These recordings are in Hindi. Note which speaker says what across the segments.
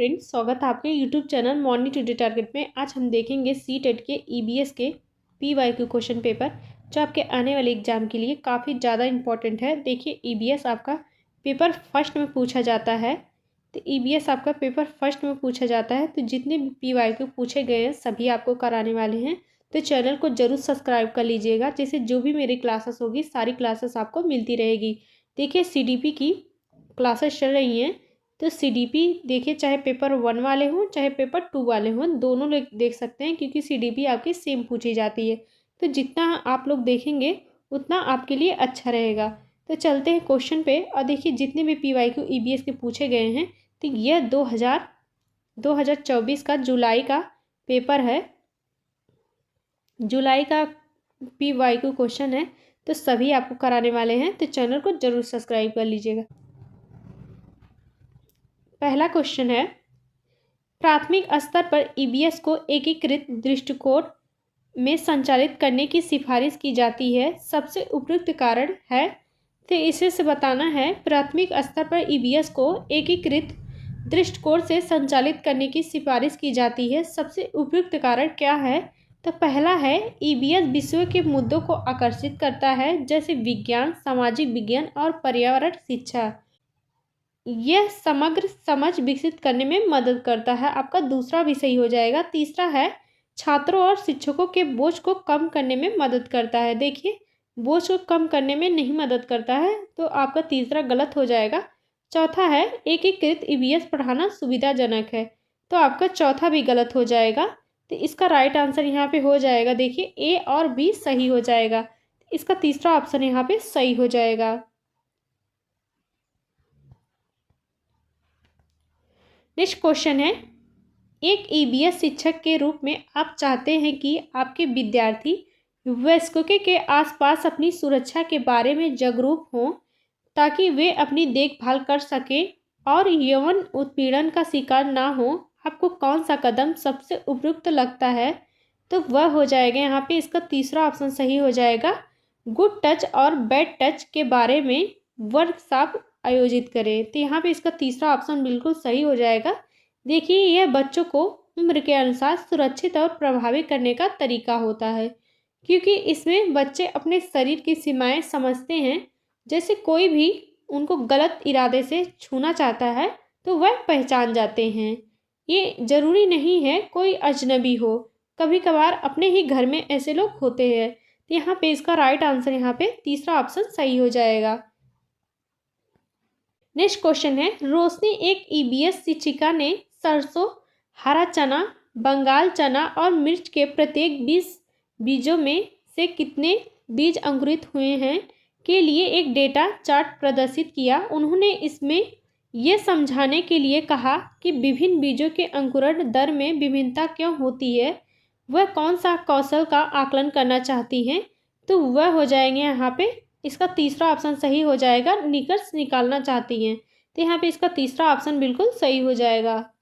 Speaker 1: फ्रेंड्स, स्वागत है आपके YouTube channel morning today target में। आज हम देखेंगे सीटेट के ईबीएस के पीवाईक्यू क्वेश्चन पेपर जो आपके आने वाले एग्जाम के लिए काफ़ी ज़्यादा इंपॉर्टेंट है। देखिए, ईबीएस आपका पेपर फर्स्ट में पूछा जाता है, तो ईबीएस आपका पेपर फर्स्ट में पूछा जाता है। तो जितने भी पीवाईक्यू पूछे गए हैं सभी आपको कराने वाले हैं, तो चैनल को जरूर सब्सक्राइब कर लीजिएगा, जिससे जो भी मेरी क्लासेस होगी सारी क्लासेस आपको मिलती रहेगी। देखिए, सीडीपी की क्लासेस चल रही हैं, तो सीडीपी देखिए, चाहे पेपर 1 वाले हों चाहे पेपर 2 वाले हों, दोनों लोग देख सकते हैं, क्योंकि सीडीपी आपकी सेम पूछी जाती है। तो जितना आप लोग देखेंगे उतना आपके लिए अच्छा रहेगा। तो चलते हैं क्वेश्चन पे, और देखिए जितने भी पीवाईक्यू ईबीएस के पूछे गए हैं, तो यह 2024 का जुलाई का पेपर है, जुलाई का पीवाईक्यू क्वेश्चन है, तो सभी आपको कराने वाले हैं। तो चैनल को जरूर सब्सक्राइब कर लीजिएगा। पहला क्वेश्चन है, प्राथमिक स्तर पर ईबीएस को एकीकृत दृष्टिकोण में संचालित करने की सिफारिश की जाती है, सबसे उपयुक्त कारण है। तो इसे से बताना है, प्राथमिक स्तर पर ईबीएस को एकीकृत दृष्टिकोण से संचालित करने की सिफारिश की जाती है, सबसे उपयुक्त कारण क्या है। तो पहला है, ईबीएस विषयों के मुद्दों को आकर्षित करता है, जैसे विज्ञान, सामाजिक विज्ञान और पर्यावरण शिक्षा। यह समग्र समझ विकसित करने में मदद करता है, आपका दूसरा भी सही हो जाएगा। तीसरा है, छात्रों और शिक्षकों के बोझ को कम करने में मदद करता है। देखिए, बोझ को कम करने में नहीं मदद करता है, तो आपका तीसरा गलत हो जाएगा। चौथा है, एकीकृत ईबीएस पढ़ाना सुविधाजनक है, तो आपका चौथा भी गलत हो जाएगा। तो इसका राइट आंसर यहाँ पे हो जाएगा, देखिए ए और बी सही हो जाएगा, इसका तीसरा ऑप्शन यहाँ पे सही हो जाएगा। नेक्स्ट क्वेश्चन है, एक ईबीएस शिक्षक के रूप में आप चाहते हैं कि आपके विद्यार्थी वयस्कों के आसपास अपनी सुरक्षा के बारे में जागरूक हों, ताकि वे अपनी देखभाल कर सकें और यौन उत्पीड़न का शिकार ना हो। आपको कौन सा कदम सबसे उपयुक्त लगता है। तो वह हो जाएगा यहाँ पे, इसका तीसरा ऑप्शन सही हो जाएगा, गुड टच और बैड टच के बारे में वर्कशॉप आयोजित करें। तो यहाँ पे इसका तीसरा ऑप्शन बिल्कुल सही हो जाएगा। देखिए, यह बच्चों को उम्र के अनुसार सुरक्षित और प्रभावी करने का तरीका होता है, क्योंकि इसमें बच्चे अपने शरीर की सीमाएं समझते हैं। जैसे कोई भी उनको गलत इरादे से छूना चाहता है तो वह पहचान जाते हैं। ये जरूरी नहीं है कोई अजनबी हो, कभी कभार अपने ही घर में ऐसे लोग होते हैं। तो यहाँ पे इसका राइट आंसर यहाँ पे तीसरा ऑप्शन सही हो जाएगा। नेक्स्ट क्वेश्चन है, रोशनी एक ईबीएस शिक्षिका ने सरसों, हरा चना, बंगाल चना और मिर्च के प्रत्येक 20 बीजों में से कितने बीज अंकुरित हुए हैं के लिए एक डेटा चार्ट प्रदर्शित किया। उन्होंने इसमें यह समझाने के लिए कहा कि विभिन्न बीजों के अंकुरण दर में विभिन्नता क्यों होती है, वह कौन सा कौशल का आकलन करना चाहती हैं। तो वह हो जाएंगे यहाँ पे, इसका तीसरा ऑप्शन सही हो जाएगा, निष्कर्ष निकालना चाहती हैं। तो यहाँ पे इसका तीसरा ऑप्शन बिल्कुल सही हो जाएगा।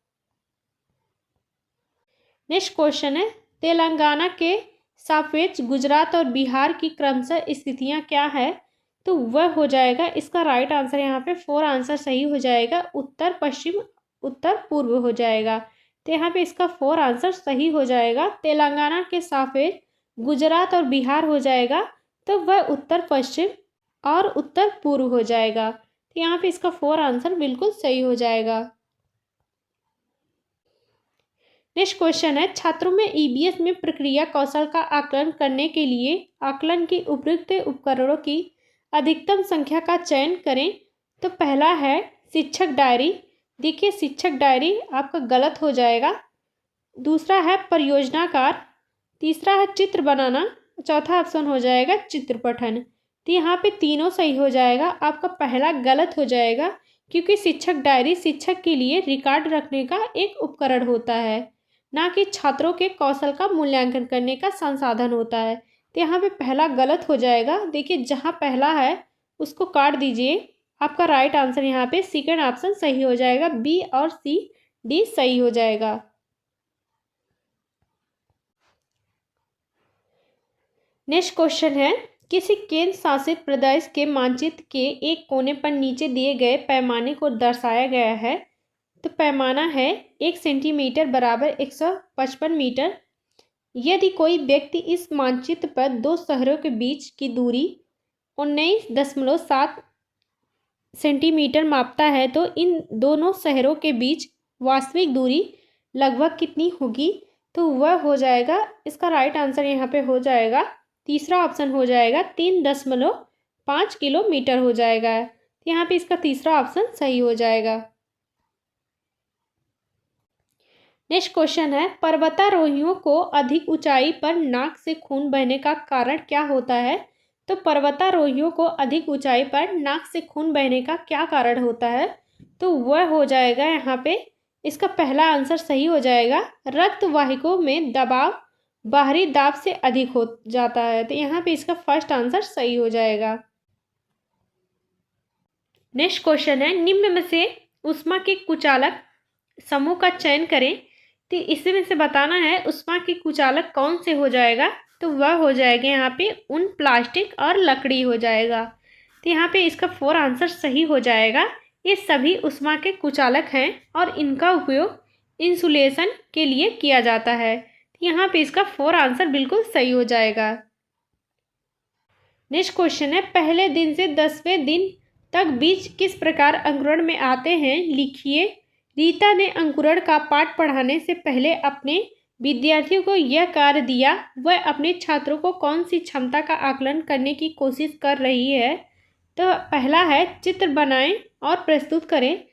Speaker 1: नेक्स्ट क्वेश्चन है, तेलंगाना के सापेक्ष गुजरात और बिहार की क्रमशः स्थितियां क्या है। तो वह हो जाएगा, इसका राइट आंसर यहाँ पे 4 आंसर सही हो जाएगा, उत्तर पश्चिम उत्तर पूर्व हो जाएगा। तो यहाँ पे इसका 4 आंसर सही हो जाएगा, तेलंगाना के सापेक्ष गुजरात और बिहार हो जाएगा, तो वह उत्तर पश्चिम और उत्तर पूर्व हो जाएगा। तो यहाँ पे इसका 4 आंसर बिल्कुल सही हो जाएगा। नेक्स्ट क्वेश्चन है, छात्रों में ईबीएस में प्रक्रिया कौशल का आकलन करने के लिए आकलन की उपयुक्त उपकरणों की अधिकतम संख्या का चयन करें। तो पहला है शिक्षक डायरी। देखिए, शिक्षक डायरी आपका गलत हो जाएगा। दूसरा है परियोजनाकार, तीसरा है चित्र बनाना, चौथा ऑप्शन हो जाएगा चित्र पठन। तो यहाँ पे तीनों सही हो जाएगा, आपका पहला गलत हो जाएगा, क्योंकि शिक्षक डायरी शिक्षक के लिए रिकॉर्ड रखने का एक उपकरण होता है, ना कि छात्रों के कौशल का मूल्यांकन करने का संसाधन होता है। तो यहाँ पे पहला गलत हो जाएगा। देखिए, जहाँ पहला है उसको काट दीजिए, आपका राइट आंसर यहाँ पे सेकंड ऑप्शन सही हो जाएगा, बी और सी डी सही हो जाएगा। नेक्स्ट क्वेश्चन है, किसी केंद्र शासित प्रदेश के मानचित्र के एक कोने पर नीचे दिए गए पैमाने को दर्शाया गया है। तो पैमाना है 1 सेंटीमीटर बराबर 155 मीटर। यदि कोई व्यक्ति इस मानचित्र पर दो शहरों के बीच की दूरी 19.7 सेंटीमीटर मापता है तो इन दोनों शहरों के बीच वास्तविक दूरी लगभग कितनी होगी? तो वह हो जाएगा, इसका राइट आंसर यहाँ पे हो जाएगा तीसरा ऑप्शन हो जाएगा 3.5 किलोमीटर हो जाएगा। यहाँ पे इसका तीसरा ऑप्शन सही हो जाएगा। नेक्स्ट क्वेश्चन है, पर्वतारोहियों को अधिक ऊंचाई पर नाक से खून बहने का कारण क्या होता है? तो पर्वतारोहियों को अधिक ऊंचाई पर नाक से खून बहने का क्या कारण होता है? तो वह हो जाएगा यहाँ पे इसका पहला आंसर सही हो जाएगा, रक्त वाहिकाओं में दबाव बाहरी दाब से अधिक हो जाता है। तो यहाँ पे इसका फर्स्ट आंसर सही हो जाएगा। नेक्स्ट क्वेश्चन है, निम्न में से ऊष्मा के कुचालक समूह का चयन करें। तो इसमें से बताना है ऊष्मा के कुचालक कौन से हो जाएगा? तो वह हो जाएगा यहाँ पे ऊन, प्लास्टिक और लकड़ी हो जाएगा। तो यहाँ पे इसका 4 आंसर सही हो जाएगा। ये सभी ऊष्मा के कुचालक हैं और इनका उपयोग इंसुलेशन के लिए किया जाता है। यहाँ पे इसका 4 आंसर बिल्कुल सही हो जाएगा। नेक्स्ट क्वेश्चन है, पहले दिन से 10वें दिन तक बीज किस प्रकार अंकुरण में आते हैं, लिखिए। रीता ने अंकुरण का पाठ पढ़ाने से पहले अपने विद्यार्थियों को यह कार्य दिया। वह अपने छात्रों को कौन सी क्षमता का आकलन करने की कोशिश कर रही है? तो पहला है चित्र बनाएं और प्रस्तुत करें।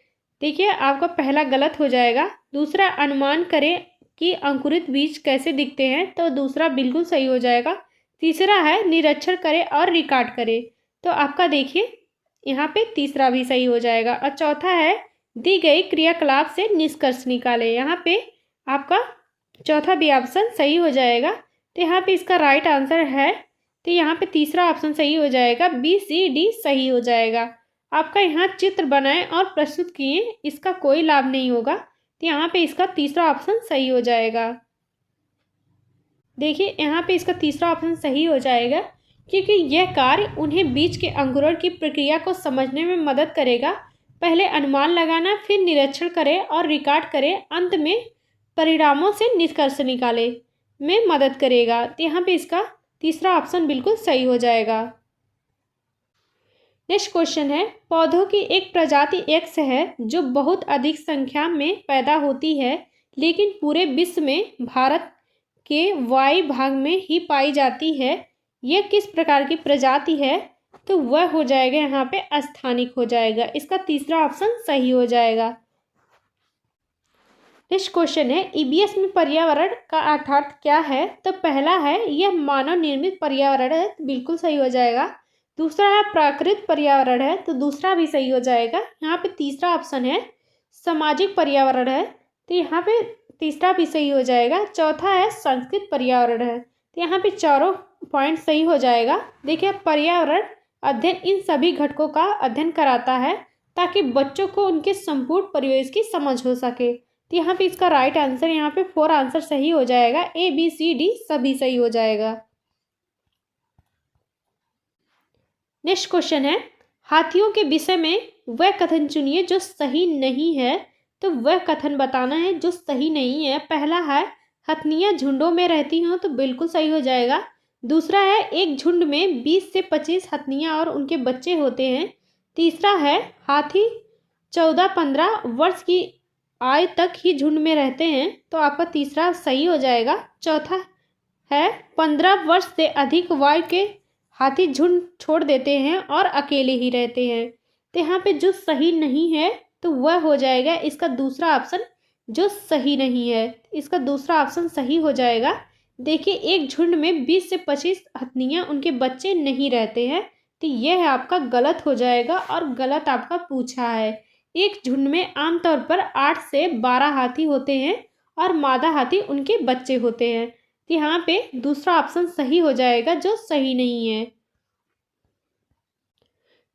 Speaker 1: देखिए आपका पहला गलत हो जाएगा। दूसरा, अनुमान करें कि अंकुरित बीज कैसे दिखते हैं। तो दूसरा बिल्कुल सही हो जाएगा। तीसरा है निरीक्षण करें और रिकॉर्ड करें। तो आपका देखिए यहाँ पे तीसरा भी सही हो जाएगा। और चौथा है दी गई क्रियाकलाप से निष्कर्ष निकालें। यहाँ पे आपका चौथा भी ऑप्शन सही हो जाएगा। तो यहाँ पे इसका राइट आंसर है, तो यहाँ पे तीसरा ऑप्शन सही हो जाएगा, BCD सही हो जाएगा। आपका यहाँ चित्र बनाएं और प्रस्तुत किए, इसका कोई लाभ नहीं होगा। तो यहाँ पे इसका तीसरा ऑप्शन सही हो जाएगा। देखिए यहाँ पे इसका तीसरा ऑप्शन सही हो जाएगा क्योंकि यह कार्य उन्हें बीज के अंकुरण की प्रक्रिया को समझने में मदद करेगा। पहले अनुमान लगाना, फिर निरीक्षण करें और रिकॉर्ड करें, अंत में परिणामों से निष्कर्ष निकाले में मदद करेगा। तो यहाँ पे इसका तीसरा ऑप्शन बिल्कुल सही हो जाएगा। नेक्स्ट क्वेश्चन है, पौधों की एक प्रजाति X है जो बहुत अधिक संख्या में पैदा होती है लेकिन पूरे विश्व में भारत के वायु भाग में ही पाई जाती है। यह किस प्रकार की प्रजाति है? तो वह हो जाएगा यहाँ पे अस्थानिक हो जाएगा। इसका तीसरा ऑप्शन सही हो जाएगा। नेक्स्ट क्वेश्चन है, EBS में पर्यावरण का अर्थ क्या है? तो पहला है यह मानव निर्मित पर्यावरण है, तो बिल्कुल सही हो जाएगा। दूसरा है प्राकृतिक पर्यावरण है, तो दूसरा भी सही हो जाएगा। यहाँ पे तीसरा ऑप्शन है सामाजिक पर्यावरण है, तो यहाँ पे तीसरा भी सही हो जाएगा। चौथा है सांस्कृतिक पर्यावरण है, तो यहाँ पे चारों पॉइंट सही हो जाएगा। देखिए पर्यावरण अध्ययन इन सभी घटकों का अध्ययन कराता है ताकि बच्चों को उनके संपूर्ण परिवेश की समझ हो सके। तो यहाँ पे इसका राइट आंसर, यहाँ पे 4 आंसर सही हो जाएगा। ABCD सभी सही हो जाएगा। नेक्स्ट क्वेश्चन है, हाथियों के विषय में वह कथन चुनिए जो सही नहीं है। तो वह कथन बताना है जो सही नहीं है। पहला है हथनियाँ झुंडों में रहती हों, तो बिल्कुल सही हो जाएगा। दूसरा है एक झुंड में 20 से 25 हथनियाँ और उनके बच्चे होते हैं। तीसरा है हाथी 14-15 वर्ष की आयु तक ही झुंड में रहते हैं, तो आपका तीसरा सही हो जाएगा। चौथा है 15 वर्ष से अधिक वायु के हाथी झुंड छोड़ देते हैं और अकेले ही रहते हैं। तो यहाँ पे जो सही नहीं है तो वह हो जाएगा इसका दूसरा ऑप्शन जो सही नहीं है। इसका दूसरा ऑप्शन सही हो जाएगा। देखिए एक झुंड में 20 से 25 हथनियाँ उनके बच्चे नहीं रहते हैं, तो यह आपका गलत हो जाएगा और गलत आपका पूछा है। एक झुंड में आमतौर पर 8 से 12 हाथी होते हैं और मादा हाथी उनके बच्चे होते हैं। तो यहाँ पे दूसरा ऑप्शन सही हो जाएगा जो सही नहीं है।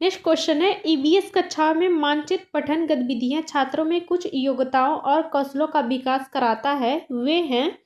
Speaker 1: नेक्स्ट क्वेश्चन है, EBS कक्षा में मानचित्र पठन गतिविधियां छात्रों में कुछ योग्यताओं और कौशलों का विकास कराता है, वे हैं।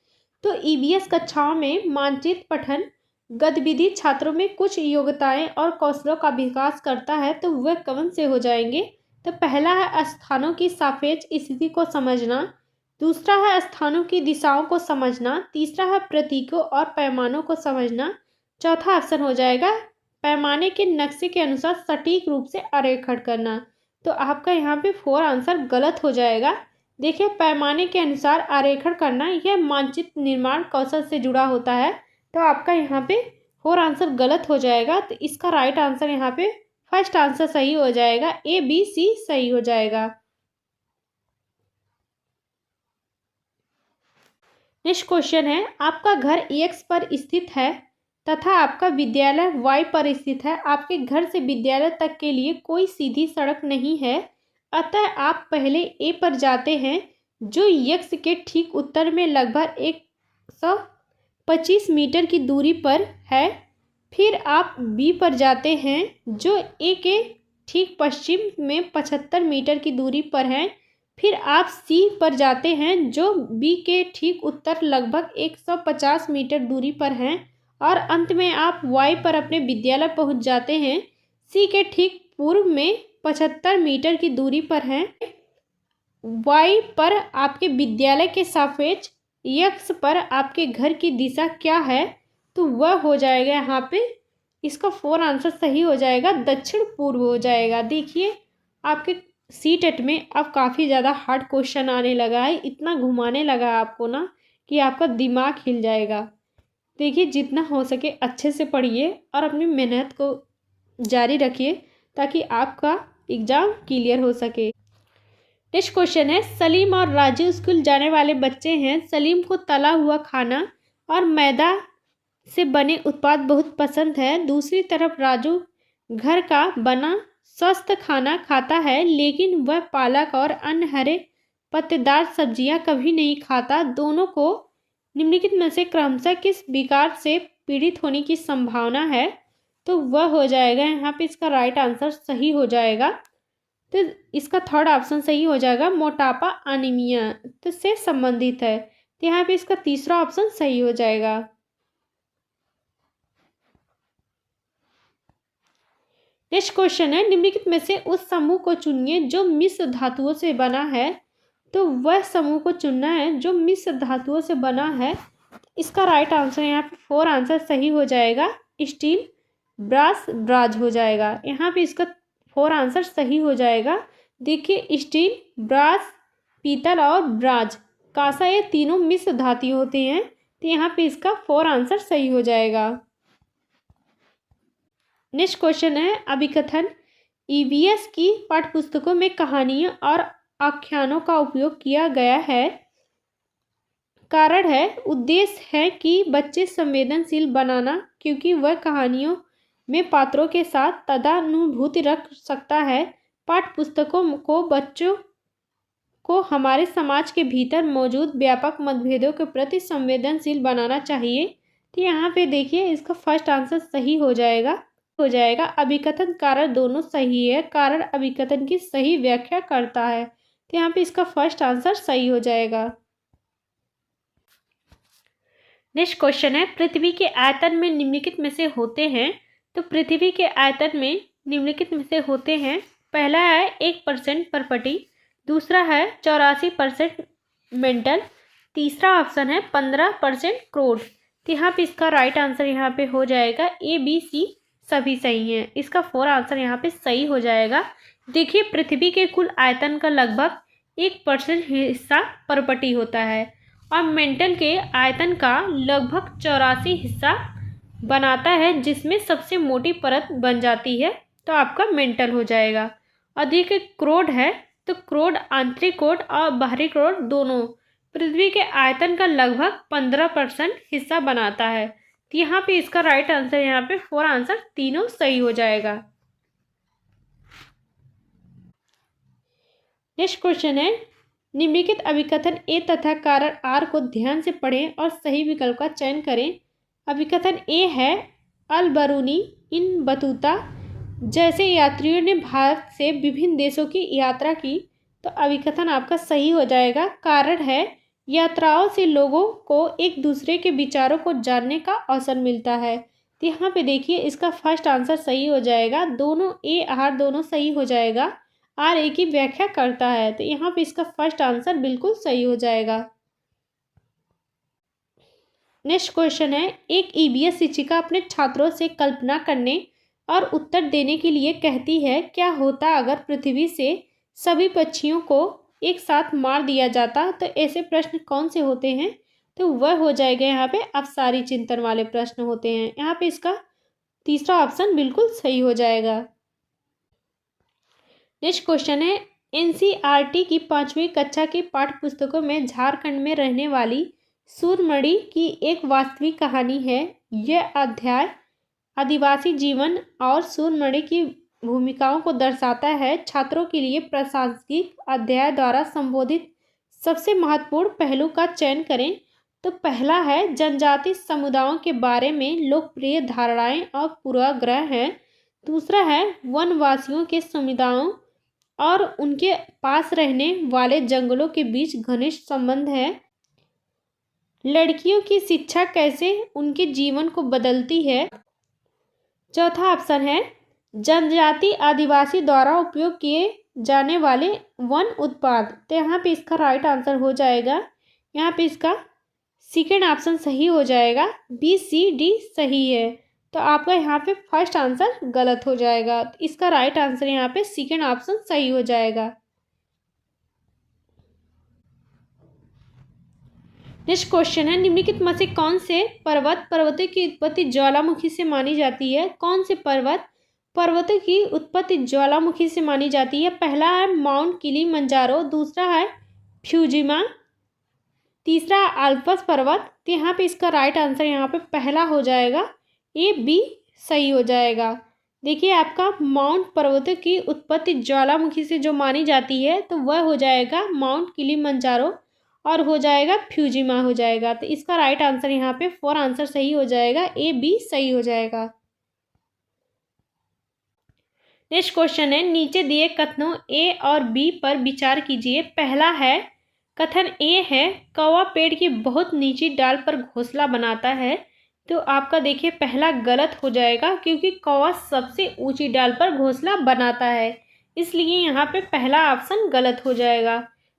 Speaker 1: तो EBS कक्षाओं में मानचित्र पठन गतिविधि छात्रों में कुछ योग्यताएं और कौशलों का विकास करता है, तो वह कौन से हो जाएंगे? तो पहला है स्थानों की सापेक्ष स्थिति को समझना, दूसरा है स्थानों की दिशाओं को समझना, तीसरा है प्रतीकों और पैमानों को समझना, चौथा ऑप्शन हो जाएगा पैमाने के नक्शे के अनुसार सटीक रूप से आरेखण करना। तो आपका यहाँ पे 4 आंसर गलत हो जाएगा। देखिए, पैमाने के अनुसार आरेखण करना यह मानचित्र निर्माण कौशल से जुड़ा होता है। तो आपका यहाँ पे 4 आंसर गलत हो जाएगा। तो इसका राइट आंसर यहाँ पे फर्स्ट आंसर सही हो जाएगा, ए बी सी सही हो जाएगा। नेक्स्ट क्वेश्चन है, आपका घर एक्स पर स्थित है तथा आपका विद्यालय वाई पर स्थित है। आपके घर से विद्यालय तक के लिए कोई सीधी सड़क नहीं है, अतः आप पहले ए पर जाते हैं जो एक्स के ठीक उत्तर में लगभग 125 मीटर की दूरी पर है। फिर आप बी पर जाते हैं जो ए के ठीक पश्चिम में 75 मीटर की दूरी पर है। फिर आप सी पर जाते हैं जो बी के ठीक उत्तर लगभग 150 मीटर दूरी पर हैं। और अंत में आप वाई पर अपने विद्यालय पहुंच जाते हैं, सी के ठीक पूर्व में 75 मीटर की दूरी पर हैं। वाई पर आपके विद्यालय के सापेक्ष एक्स पर आपके घर की दिशा क्या है, तो वह हो जाएगा यहाँ पे इसका 4 आंसर सही हो जाएगा, दक्षिण पूर्व हो जाएगा। देखिए, आपके सी टेट में अब काफ़ी ज़्यादा हार्ड क्वेश्चन आने लगा है, इतना घुमाने लगा है आपको ना कि आपका दिमाग हिल जाएगा। देखिए, जितना हो सके अच्छे से पढ़िए और अपनी मेहनत को जारी रखिए ताकि आपका एग्ज़ाम क्लियर हो सके। नेक्स्ट क्वेश्चन है, सलीम और राजू स्कूल जाने वाले बच्चे हैं। सलीम को तला हुआ खाना और मैदा से बने उत्पाद बहुत पसंद है। दूसरी तरफ राजू घर का बना स्वस्थ खाना खाता है, लेकिन वह पालक और अन्य हरे पत्तेदार सब्जियां कभी नहीं खाता। दोनों को निम्नलिखित में से क्रमशः किस विकार से पीड़ित होने की संभावना है, तो वह हो जाएगा यहाँ पे इसका राइट आंसर सही हो जाएगा। तो इसका थर्ड ऑप्शन सही हो जाएगा, मोटापा अनीमिया तो से संबंधित है। तो यहाँ पे इसका तीसरा ऑप्शन सही हो जाएगा। नेक्स्ट क्वेश्चन है, निम्नलिखित में से उस समूह को चुनिए जो मिश्र धातुओं से बना है। तो वह समूह को चुनना है जो मिश्र धातुओं से बना है। इसका राइट आंसर यहाँ पे 4 आंसर सही हो जाएगा, स्टील ब्रास ब्राज हो जाएगा। यहाँ पे इसका 4 आंसर सही हो जाएगा। देखिए, स्टील ब्रास पीतल और ब्राज कांसा ये तीनों मिश्र धातु होते हैं। तो यहाँ पे इसका 4 आंसर सही हो जाएगा। नेक्स्ट क्वेश्चन है, अभिकथन। ईवीएस की पाठ्यपुस्तकों में कहानियों और आख्यानों का उपयोग किया गया है। कारण है, उद्देश्य है कि बच्चे संवेदनशील बनाना, क्योंकि वह कहानियों में पात्रों के साथ तदानुभूति रख सकता है। पाठ्यपुस्तकों को बच्चों को हमारे समाज के भीतर मौजूद व्यापक मतभेदों के प्रति संवेदनशील बनाना चाहिए। तो यहाँ पे देखिए, इसका फर्स्ट आंसर सही हो जाएगा। अभिकथन कारण दोनों सही है, कारण अभिकथन की सही व्याख्या करता है। तो यहाँ पे इसका फर्स्ट आंसर सही हो जाएगा। नेक्स्ट क्वेश्चन है, पृथ्वी के आयतन में निम्नलिखित में से होते हैं। तो पृथ्वी के आयतन में निम्नलिखित में से होते हैं, पहला है 1% परपटी, दूसरा है 84% मेंटल, तीसरा ऑप्शन है 15% क्रोड। तो यहाँ पे इसका राइट आंसर यहाँ पे हो जाएगा, ए बी सी सभी सही हैं। इसका 4 आंसर यहाँ पे सही हो जाएगा। देखिए, पृथ्वी के कुल आयतन का लगभग 1% हिस्सा परपटी होता है और मेंटल के आयतन का लगभग 84 हिस्सा बनाता है, जिसमें सबसे मोटी परत बन जाती है। तो आपका मेंटल हो जाएगा। और देखिए, क्रोड है, तो क्रोड आंतरिक क्रोड और बाहरी क्रोड दोनों पृथ्वी के आयतन का लगभग 15% हिस्सा बनाता है। तो यहाँ पे इसका राइट आंसर यहाँ पे 4 आंसर तीनों सही हो जाएगा। नेक्स्ट क्वेश्चन है, निम्नलिखित अभिकथन ए तथा कारण आर को ध्यान से पढ़ें और सही विकल्प का चयन करें। अभिकथन ए है, अल बरूनी इन बतूता जैसे यात्रियों ने भारत से विभिन्न देशों की यात्रा की। तो अभिकथन आपका सही हो जाएगा। कारण है, यात्राओं से लोगों को एक दूसरे के विचारों को जानने का अवसर मिलता है। तो यहाँ पे देखिए, इसका फर्स्ट आंसर सही हो जाएगा। दोनों ए आर दोनों सही हो जाएगा। RA की व्याख्या करता है। तो यहाँ पे इसका फर्स्ट आंसर बिल्कुल सही हो जाएगा। नेक्स्ट क्वेश्चन है, एक EVS शिक्षिका अपने छात्रों से कल्पना करने और उत्तर देने के लिए कहती है, क्या होता अगर पृथ्वी से सभी पक्षियों को एक साथ मार दिया जाता? तो ऐसे प्रश्न कौन से होते हैं? तो वह हो जाएगा यहाँ पे अपसारी चिंतन वाले प्रश्न होते हैं। यहाँ पे इसका तीसरा ऑप्शन बिल्कुल सही हो जाएगा। नेक्स्ट क्वेश्चन है, NCERT की 5वीं कक्षा की पाठ्य पुस्तकों में झारखंड में रहने वाली सूरमणि की एक वास्तविक कहानी है। यह अध्याय आदिवासी जीवन और सूरमणि की भूमिकाओं को दर्शाता है। छात्रों के लिए प्रासंगिक अध्याय द्वारा संबोधित सबसे महत्वपूर्ण पहलू का चयन करें। तो पहला है, जनजाति समुदायों के बारे में लोकप्रिय धारणाएं और पूर्वाग्रह हैं। दूसरा है, वनवासियों के समुदायों और उनके पास रहने वाले जंगलों के बीच घनिष्ठ संबंध है। लड़कियों की शिक्षा कैसे उनके जीवन को बदलती है। चौथा ऑप्शन है, जनजाति आदिवासी द्वारा उपयोग किए जाने वाले वन उत्पाद। तो यहाँ पे इसका राइट आंसर हो जाएगा, यहाँ पे इसका सेकेंड ऑप्शन सही हो जाएगा, BCD सही है। तो आपका यहाँ पे फर्स्ट आंसर गलत हो जाएगा। तो इसका राइट आंसर यहाँ पे सेकेंड ऑप्शन सही हो जाएगा। नेक्स्ट क्वेश्चन है, निम्नलिखित में से कौन से पर्वतों की उत्पत्ति ज्वालामुखी से मानी जाती है? कौन से पर्वतों की उत्पत्ति ज्वालामुखी से मानी जाती है? पहला है माउंट किलिमंजारो, दूसरा है फ्यूजिमा, तीसरा आल्प्स पर्वत। तो यहाँ पे इसका राइट आंसर यहाँ पे पहला हो जाएगा, B सही हो जाएगा। देखिए, आपका माउंट पर्वतों की उत्पत्ति ज्वालामुखी से जो मानी जाती है तो वह हो जाएगा माउंट किलिमंजारो और हो जाएगा फ्यूजिमा हो जाएगा। तो इसका राइट आंसर यहाँ पे 4 आंसर सही हो जाएगा, B सही हो जाएगा। नेक्स्ट क्वेश्चन है, नीचे दिए कथनों A और B पर विचार कीजिए। पहला है, कथन A है, कौवा पेड़ की बहुत नीची डाल पर घोंसला बनाता है। तो आपका देखिए पहला गलत हो जाएगा, क्योंकि कौवा सबसे ऊंची डाल पर घोंसला बनाता है, इसलिए यहाँ पे पहला ऑप्शन गलत हो जाएगा।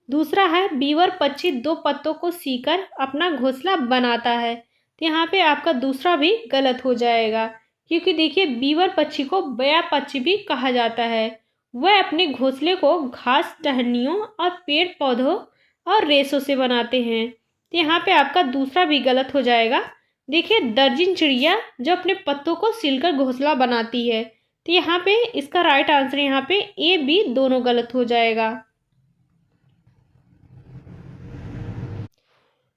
Speaker 1: दूसरा है, बीवर पक्षी 2 पत्तों को सीकर अपना घोंसला बनाता है। तो यहाँ पे आपका दूसरा भी गलत हो जाएगा, क्योंकि देखिए बीवर पक्षी को बया पक्षी भी कहा जाता है। वह अपने घोंसले को घास, टहनियों और पेड़ पौधों और रेशों से बनाते हैं। तो यहाँ पे आपका दूसरा भी गलत हो जाएगा। देखिए, दर्जन चिड़िया जो अपने पत्तों को सिलकर घोंसला बनाती है। तो यहाँ पे इसका राइट आंसर यहाँ पे A, B दोनों गलत हो जाएगा।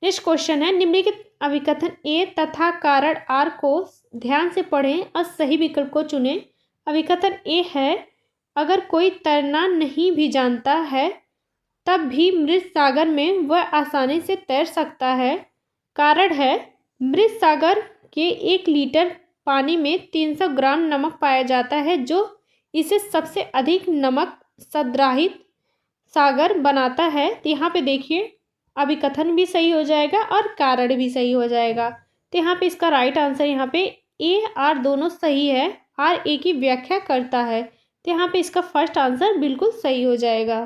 Speaker 1: नेक्स्ट क्वेश्चन है, निम्नलिखित अभिकथन A तथा कारण R को ध्यान से पढ़ें और सही विकल्प को चुनें। अभिकथन A है, अगर कोई तैरना नहीं भी जानता है तब भी मृत सागर में वह आसानी से तैर सकता है। कारण है, मृत सागर के 1 लीटर पानी में 300 ग्राम नमक पाया जाता है, जो इसे सबसे अधिक नमक संग्रहित सागर बनाता है। तो यहाँ पे देखिए अभिकथन भी सही हो जाएगा और कारण भी सही हो जाएगा। तो यहाँ पे इसका राइट आंसर यहाँ पे A, R दोनों सही है। R A की व्याख्या करता है। तो यहाँ पे इसका फर्स्ट आंसर बिल्कुल सही हो जाएगा।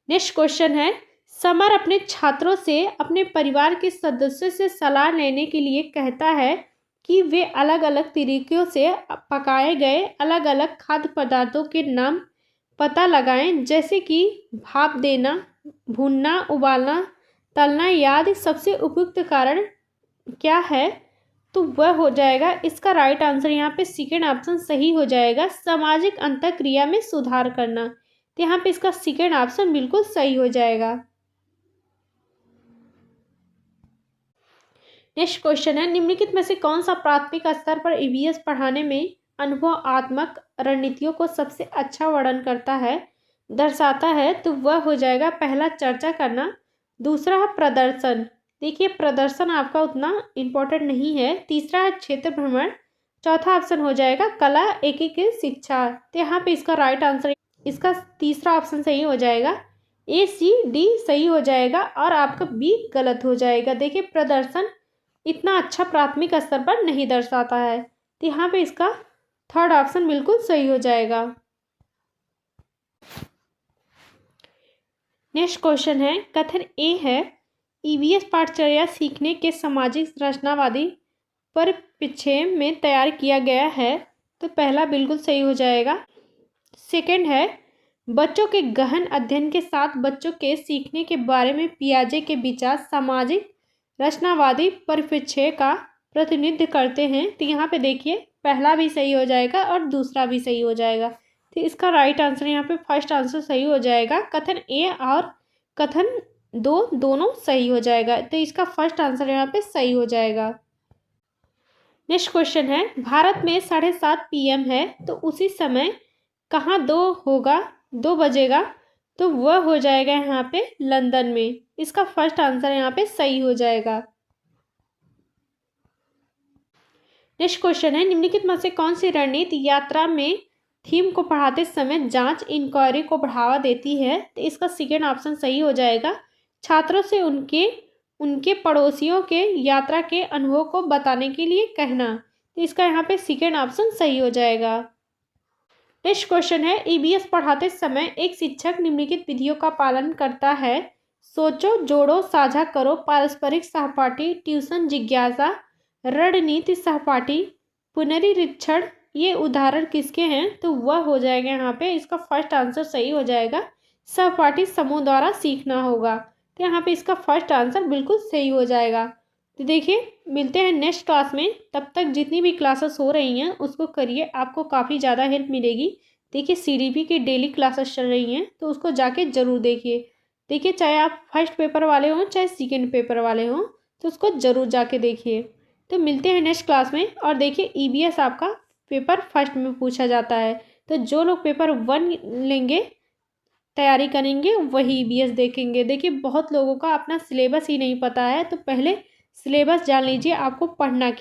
Speaker 1: नेक्स्ट क्वेश्चन है, समर अपने छात्रों से अपने परिवार के सदस्यों से सलाह लेने के लिए कहता है कि वे अलग अलग तरीकों से पकाए गए अलग अलग खाद्य पदार्थों के नाम पता लगाएं, जैसे कि भाप देना, भूनना, उबालना, तलना। याद सबसे उपयुक्त कारण क्या है? तो वह हो जाएगा, इसका राइट आंसर यहाँ पे सेकेंड ऑप्शन सही हो जाएगा, सामाजिक अंतःक्रिया में सुधार करना। तो यहाँ पे इसका सेकेंड ऑप्शन बिल्कुल सही हो जाएगा। नेक्स्ट क्वेश्चन है, निम्नलिखित में से कौन सा प्राथमिक स्तर पर EVS पढ़ाने में अनुभवात्मक रणनीतियों को सबसे अच्छा वर्णन करता है, दर्शाता है? तो वह हो जाएगा, पहला चर्चा करना, दूसरा है प्रदर्शन। देखिए, प्रदर्शन आपका उतना इम्पोर्टेंट नहीं है। तीसरा है क्षेत्र भ्रमण, चौथा ऑप्शन हो जाएगा कला एकीकृत शिक्षा। तो यहाँ पे इसका राइट आंसर, इसका तीसरा ऑप्शन सही हो जाएगा, A, C, D सही हो जाएगा और आपका B गलत हो जाएगा। देखिए, प्रदर्शन इतना अच्छा प्राथमिक स्तर पर नहीं दर्शाता है। तो यहाँ पे इसका थर्ड ऑप्शन बिल्कुल सही हो जाएगा। नेक्स्ट क्वेश्चन है, कथन ए है ईवीएस पाठचर्या सीखने के सामाजिक रचनावादी परिप्रेक्ष्य में तैयार किया गया है, तो पहला बिल्कुल सही हो जाएगा। सेकंड है, बच्चों के गहन अध्ययन के साथ बच्चों के सीखने के बारे में पियाजे के विचार सामाजिक रचनावादी परिप्रेक्ष्य का प्रतिनिधित्व करते हैं, तो यहाँ पे देखिए पहला भी सही हो जाएगा और दूसरा भी सही हो जाएगा। तो इसका राइट आंसर यहाँ पे फर्स्ट आंसर सही हो जाएगा। कथन ए और कथन दो दोनों सही हो जाएगा, तो इसका फर्स्ट आंसर यहाँ पे सही हो जाएगा। नेक्स्ट क्वेश्चन है, भारत में 7:30 PM है, तो उसी समय कहाँ 2 बजेगा, तो वह हो जाएगा यहाँ पे लंदन में। इसका फर्स्ट आंसर यहाँ पे सही हो जाएगा। नेक्स्ट क्वेश्चन है, निम्नलिखित में से कौन सी रणनीति यात्रा में थीम को पढ़ाते समय जांच इंक्वायरी को बढ़ावा देती है, तो इसका सेकेंड ऑप्शन सही हो जाएगा। छात्रों से उनके पड़ोसियों के यात्रा के अनुभव को बताने के लिए कहना, तो इसका यहाँ पे सेकेंड ऑप्शन सही हो जाएगा। नेक्स्ट क्वेश्चन है, ईवीएस पढ़ाते समय एक शिक्षक निम्नलिखित विधियों का पालन करता है। सोचो, जोड़ो, साझा करो, पारस्परिक सहपाठी, ट्यूशन जिज्ञासा, रणनीति सहपाठी, पुनरीक्षण, ये उदाहरण किसके हैं, तो वह हो जाएगा यहाँ पे इसका फर्स्ट आंसर सही हो जाएगा। सहपाठी समूह द्वारा सीखना होगा, तो यहाँ पे इसका फर्स्ट आंसर बिल्कुल सही हो जाएगा। तो देखिए मिलते हैं नेक्स्ट क्लास में, तब तक जितनी भी क्लासेस हो रही हैं उसको करिए, आपको काफ़ी ज़्यादा हेल्प मिलेगी। देखिए सीडीपी की डेली क्लासेस चल रही हैं, तो उसको जाके ज़रूर देखिए चाहे आप फर्स्ट पेपर वाले हों चाहे सेकेंड पेपर वाले हों, तो उसको ज़रूर जाके देखिए। तो मिलते हैं नेक्स्ट क्लास में। और देखिए ईवीएस आपका पेपर फर्स्ट में पूछा जाता है, तो जो लोग पेपर 1 लेंगे तैयारी करेंगे वही ईवीएस देखेंगे। देखिए बहुत लोगों का अपना सिलेबस ही नहीं पता है, तो पहले सिलेबस जान लीजिए आपको पढ़ना क्या।